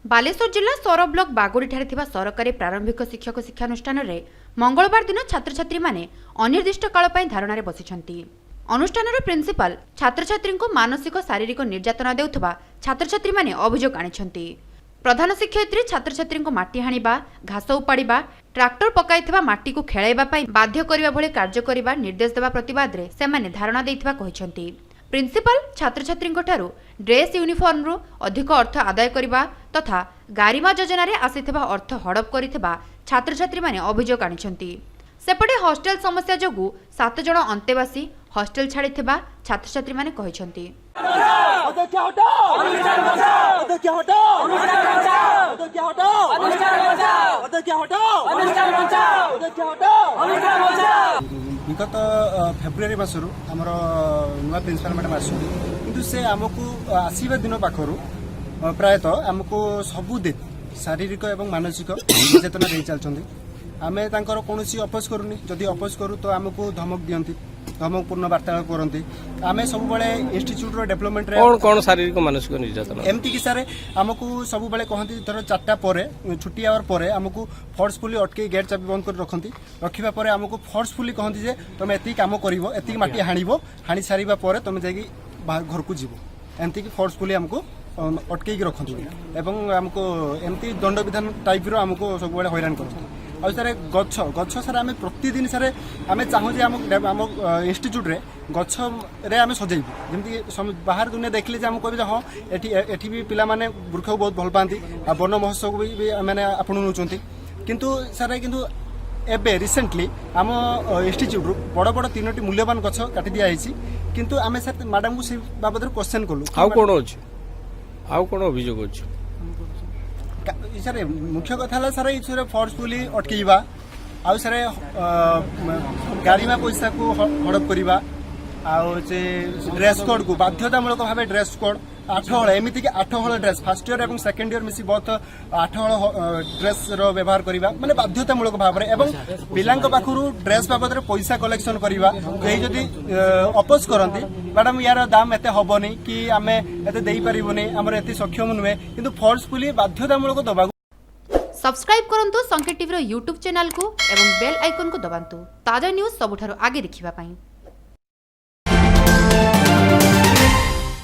बालेश्वर जिला सौर ब्लॉक बागुड़ी सरकारी प्रारंभिक शिक्षक शिक्षानुष्ठान में मंगलवार दिन छात्र छात्री माने अनिर्दिष्ट काल धारणा बसिछंती। अनुष्ठान प्रिंसिपाल छात्र छात्री को मानसिक शारीरिक निर्यातना देउथबा छात्र छात्री माने अभियोग आनिछंती। प्रधान शिक्षयित्री छात्र छात्री को माटी हाणिबा, घास उपाड़िबा, ट्राक्टर पकाइथिबा माटी को खेलाइबा पई बाध्य करिबा भली कार्य करिबा निर्देश देबा प्रतिवाद रे सेमाने धारणा देइथिबा कहिछंती। प्रिंसिपाल छात्र छात्री ड्रेस यूनिफॉर्म रु अधिक अर्थ आदाय करिबा तथा गारिमा योजना रे आसीथिबा अर्थ हड़प करिथिबा छात्र छात्री माने अभियोग आनिछंती। सेपटे हॉस्टेल समस्या जोगु 7 जण अंतेवासी हॉस्टेल छाड़िथिबा छात्र छात्री माने कहिछंती। विगत फेब्रुआरी मासरू आमर नुआ प्रिंसिपाल मैडम आसुँ कि से आमको आसवा दिन पाखर प्रायतः आमको सबुदिन शारीरिक और मानसिक सचेतना दे चलते। आम तर कौन अपोज करूनी, जदि अपोज करूँ तो आमको धमक दिखती, धमकपूर्ण वार्तालाप करती। आम सब इंस्टीट्यूट डेभलपमेंट कौन शारीरिक मानसिक निर्यातना एमती कि सारे आमको सब कहती धर 4टा पर छुट्टी आवर पर आमको फोर्सफुली अटके गेट चाबी बंद कर रखती। रखापर आमको फोर्सफुली कहती जे तुम एति काम कर एति माटी हाणी सारा पर तुम जाकि घर को जीव, एमती कि फोर्सफुली आमको अटके रखती एवं आमको एमती दंड विधान टाइप रो आमको सब हैरान करती। और सारे गछ गछ सारे आम प्रतिदिन सारे आम चाहूँ आम इंस्टीट्यूट रे गछ रे आम सजेबू जमी बाहर दुनिया देखले आम कह हाँ एठी भी पिला माने वृक्ष को बहुत भल पाती, वन महोत्सव भी मैंने आपण नौकरी किंतु सारे किंतु एबे रिसेंटली आम इंस्टीट्यूट रु बड़ बड़ 3टी मूल्यवान गछ काटी दिया किंतु आम सर मैडम को से बाबद क्वेश्चन कलु आउ कोन अभियोग अछि सर मुख्य कथा सर ये फोर्सफुली अटकईवा आउ सर गाड़ीमा पैसा को हड़प करवा आउ से ड्रेस कोड को बाध्यतामूलक भाव ड्रेस कोड 8 हल एमती कि 8 हल ड्रेस फर्स्ट इयर और सेकेंड इयर मिसी बहुत 8 हल ड्रेस रो व्यवहार करवा माने बाध्यतामूलक भाव में एवं पिलांक पाखरु ड्रेस बाबद पैसा कलेक्शन करवा। यही जदि अपोज करती मैडम यार दाम एते हबनी कि आमे एते देई परिबोनी हमर एते सक्षम नुहे किंतु फोर्सफुली बाध्यतामूलक दबा। सब्सक्राइब करंतु संकेत टीवी रो यूट्यूब चैनल को एवं बेल आइकन को दबांतु ताजा न्यूज सबुठारु आगे देखिबा पई।